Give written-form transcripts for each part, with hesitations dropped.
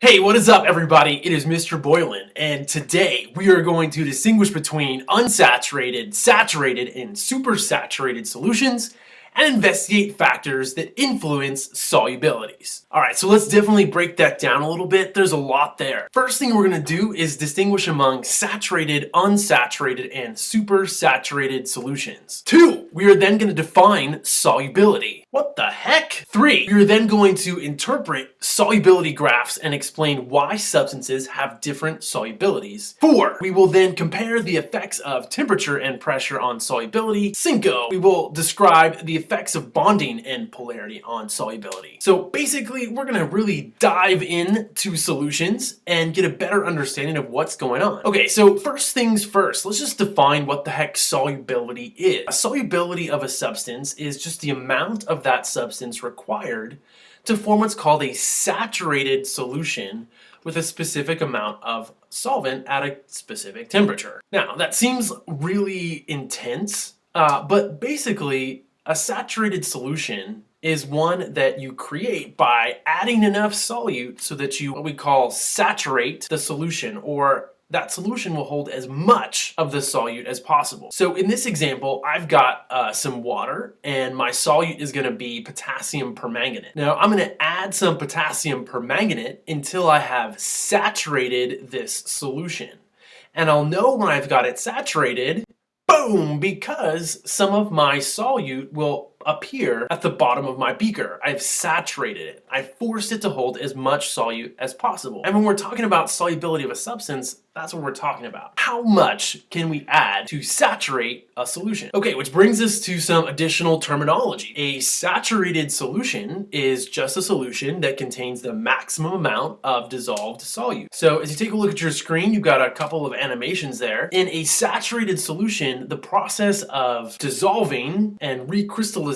Hey, what is up, everybody? It is Mr. Boylan, and today we are going to distinguish between unsaturated, saturated, and supersaturated solutions and investigate factors that influence solubilities. Alright, so let's definitely break that down a little bit. There's a lot there. First thing we're going to do is distinguish among saturated, unsaturated, and supersaturated solutions. 2, we are then going to define solubility. What the heck? 3, we are then going to interpret solubility graphs and explain why substances have different solubilities. 4, we will then compare the effects of temperature and pressure on solubility. 5, we will describe the effects of bonding and polarity on solubility. So basically, we're going to really dive into solutions and get a better understanding of what's going on. Okay, so first things first, let's just define what the heck solubility is. A solubility of a substance is just the amount of that substance required to form what's called a saturated solution with a specific amount of solvent at a specific temperature. Now, that seems really intense, but basically, a saturated solution is one that you create by adding enough solute so that you, what we call, saturate the solution, or that solution will hold as much of the solute as possible. So in this example, I've got some water and my solute is going to be potassium permanganate. Now I'm going to add some potassium permanganate until I have saturated this solution. And I'll know when I've got it saturated, boom, because some of my solute will appear at the bottom of my beaker. I've saturated it. I've forced it to hold as much solute as possible. And when we're talking about solubility of a substance, that's what we're talking about. How much can we add to saturate a solution? Okay, which brings us to some additional terminology. A saturated solution is just a solution that contains the maximum amount of dissolved solute. So as you take a look at your screen, you've got a couple of animations there. In a saturated solution, the process of dissolving and recrystallization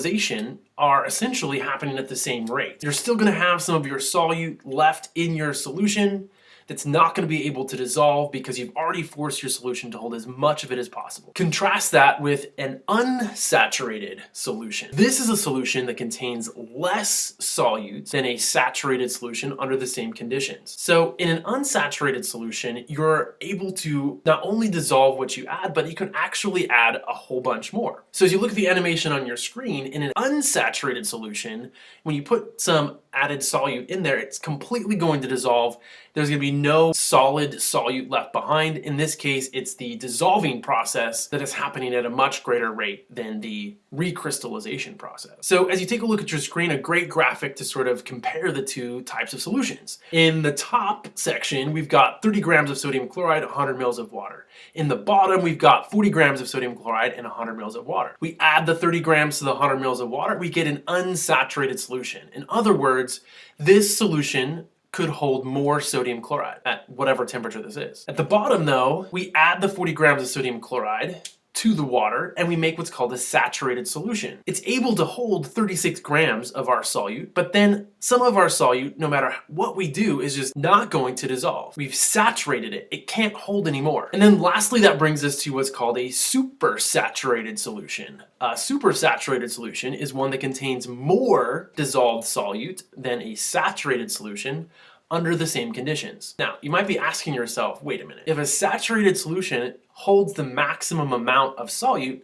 are essentially happening at the same rate. You're still going to have some of your solute left in your solution that's not going to be able to dissolve because you've already forced your solution to hold as much of it as possible. Contrast that with an unsaturated solution. This is a solution that contains less solutes than a saturated solution under the same conditions. So in an unsaturated solution, you're able to not only dissolve what you add, but you can actually add a whole bunch more. So as you look at the animation on your screen, in an unsaturated solution, when you put some added solute in there, it's completely going to dissolve. There's going to be no solid solute left behind. In this case, it's the dissolving process that is happening at a much greater rate than the recrystallization process. So as you take a look at your screen, a great graphic to sort of compare the two types of solutions. In the top section, we've got 30 grams of sodium chloride, 100 mils of water. In the bottom, we've got 40 grams of sodium chloride and 100 mils of water. We add the 30 grams to the 100 mils of water, we get an unsaturated solution. In other words, this solution could hold more sodium chloride at whatever temperature this is. At the bottom though, we add the 40 grams of sodium chloride to the water and we make what's called a saturated solution. It's able to hold 36 grams of our solute, but then some of our solute, no matter what we do, is just not going to dissolve. We've saturated it. It can't hold anymore. And then lastly, that brings us to what's called a supersaturated solution. A supersaturated solution is one that contains more dissolved solute than a saturated solution under the same conditions. Now, you might be asking yourself, wait a minute, if a saturated solution holds the maximum amount of solute,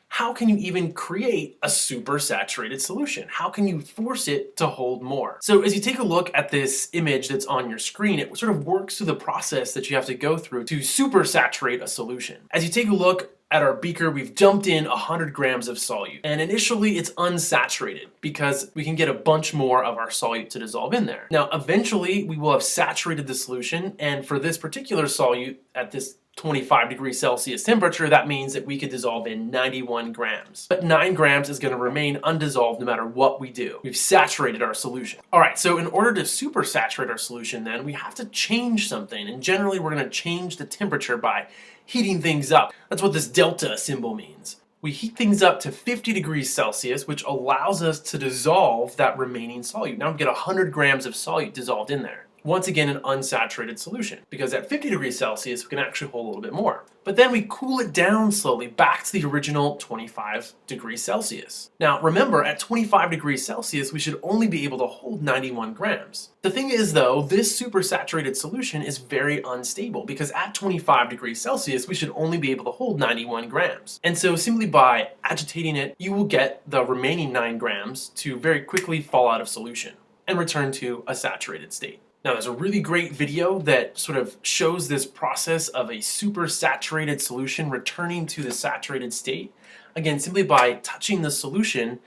how can you even create a supersaturated solution? How can you force it to hold more? So as you take a look at this image that's on your screen, it sort of works through the process that you have to go through to supersaturate a solution. As you take a look at our beaker, we've dumped in 100 grams of solute. And initially it's unsaturated because we can get a bunch more of our solute to dissolve in there. Now, eventually we will have saturated the solution. And for this particular solute at this 25 degrees Celsius temperature, that means that we could dissolve in 91 grams. But 9 grams is going to remain undissolved no matter what we do. We've saturated our solution. All right, so in order to supersaturate our solution then, we have to change something. And generally we're going to change the temperature by heating things up. That's what this delta symbol means. We heat things up to 50 degrees Celsius, which allows us to dissolve that remaining solute. Now we get 100 grams of solute dissolved in there. once again an unsaturated solution, because at 50 degrees Celsius we can actually hold a little bit more. But then we cool it down slowly back to the original 25 degrees Celsius. Now remember, at 25 degrees Celsius we should only be able to hold 91 grams. The thing is though, this supersaturated solution is very unstable, because at 25 degrees Celsius we should only be able to hold 91 grams. And so simply by agitating it, you will get the remaining 9 grams to very quickly fall out of solution and return to a saturated state. Now there's a really great video that sort of shows this process of a super saturated solution returning to the saturated state. Again, simply by touching the solution,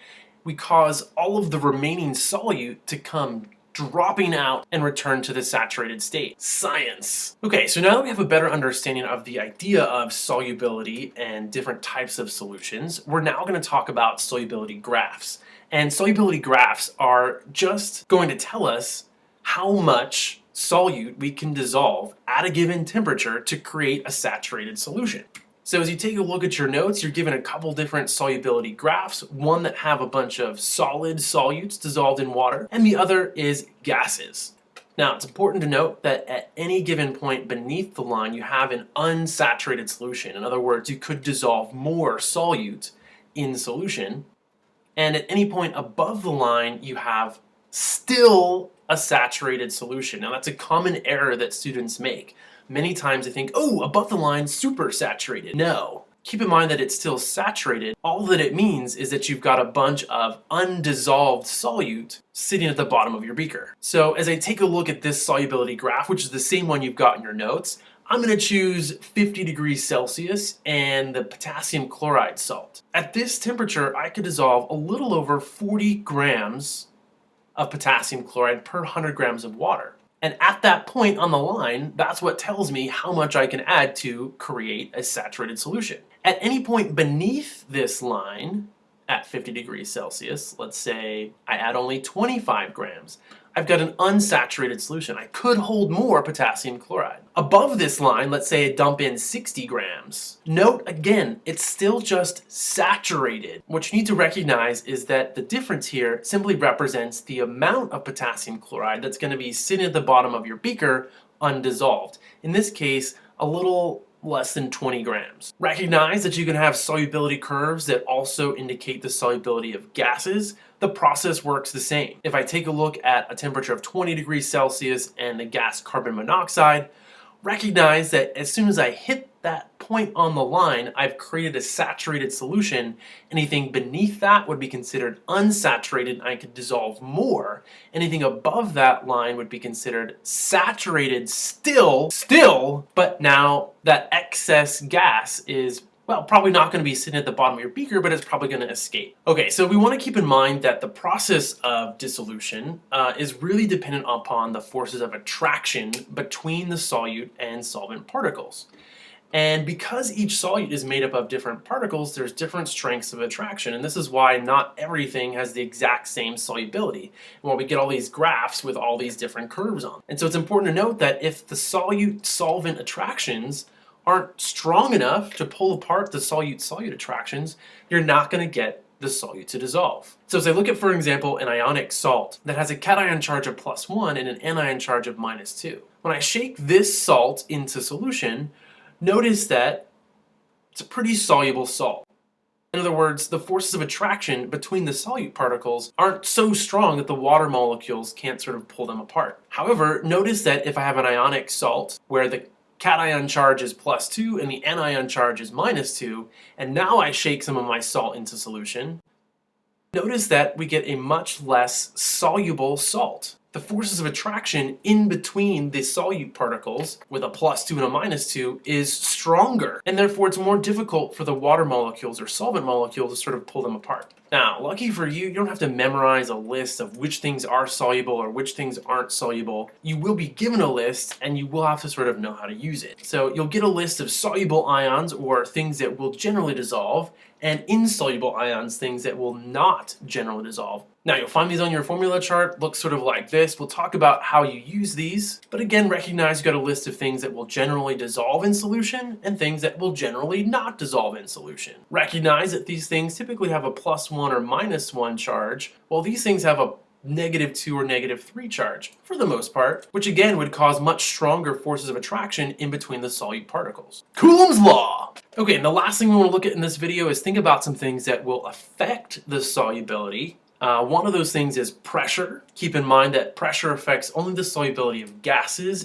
we cause all of the remaining solute to come dropping out and return to the saturated state. Science! Okay, so now that we have a better understanding of the idea of solubility and different types of solutions, we're now going to talk about solubility graphs. And solubility graphs are just going to tell us how much solute we can dissolve at a given temperature to create a saturated solution. So as you take a look at your notes, you're given a couple different solubility graphs, one that have a bunch of solid solutes dissolved in water, and the other is gases. Now it's important to note that at any given point beneath the line you have an unsaturated solution. In other words, you could dissolve more solute in solution, and at any point above the line you have still a saturated solution. Now that's a common error that students make. Many times they think, oh, above the line, super saturated. No. Keep in mind that it's still saturated. All that it means is that you've got a bunch of undissolved solute sitting at the bottom of your beaker. So as I take a look at this solubility graph, which is the same one you've got in your notes, I'm going to choose 50 degrees Celsius and the potassium chloride salt. At this temperature, I could dissolve a little over 40 grams of potassium chloride per 100 grams of water. And at that point on the line, that's what tells me how much I can add to create a saturated solution. At any point beneath this line, at 50 degrees Celsius, let's say I add only 25 grams, I've got an unsaturated solution. I could hold more potassium chloride. Above this line, let's say I dump in 60 grams. Note again, it's still just saturated. What you need to recognize is that the difference here simply represents the amount of potassium chloride that's going to be sitting at the bottom of your beaker undissolved. In this case, a little less than 20 grams. Recognize that you can have solubility curves that also indicate the solubility of gases. The process works the same. If I take a look at a temperature of 20 degrees Celsius and the gas carbon monoxide, recognize that as soon as I hit that point on the line, I've created a saturated solution. Anything beneath that would be considered unsaturated and I could dissolve more. Anything above that line would be considered saturated still, but now that excess gas is, well, probably not going to be sitting at the bottom of your beaker, but it's probably going to escape. Okay, so we want to keep in mind that the process of dissolution is really dependent upon the forces of attraction between the solute and solvent particles. And because each solute is made up of different particles, there's different strengths of attraction. And this is why not everything has the exact same solubility. And why we get all these graphs with all these different curves on. And so it's important to note that if the solute-solvent attractions aren't strong enough to pull apart the solute-solute attractions, you're not going to get the solute to dissolve. So as I look at, for example, an ionic salt that has a cation charge of +1 and an anion charge of -2. When I shake this salt into solution, notice that it's a pretty soluble salt. In other words, the forces of attraction between the solute particles aren't so strong that the water molecules can't sort of pull them apart. However, notice that if I have an ionic salt where the cation charge is +2 and the anion charge is -2, and now I shake some of my salt into solution, notice that we get a much less soluble salt. The forces of attraction in between the solute particles with a +2 and a -2 is stronger, and therefore it's more difficult for the water molecules or solvent molecules to sort of pull them apart. Now, lucky for you, you don't have to memorize a list of which things are soluble or which things aren't soluble. You will be given a list and you will have to sort of know how to use it. So you'll get a list of soluble ions, or things that will generally dissolve, and insoluble ions, things that will not generally dissolve. Now you'll find these on your formula chart, looks sort of like this. We'll talk about how you use these, but again, recognize you've got a list of things that will generally dissolve in solution and things that will generally not dissolve in solution. Recognize that these things typically have a +1 or -1 charge, while these things have a -2 or -3 charge, for the most part, which again would cause much stronger forces of attraction in between the solute particles. Coulomb's law! Okay, and the last thing we want to look at in this video is think about some things that will affect the solubility. One of those things is pressure. Keep in mind that pressure affects only the solubility of gases.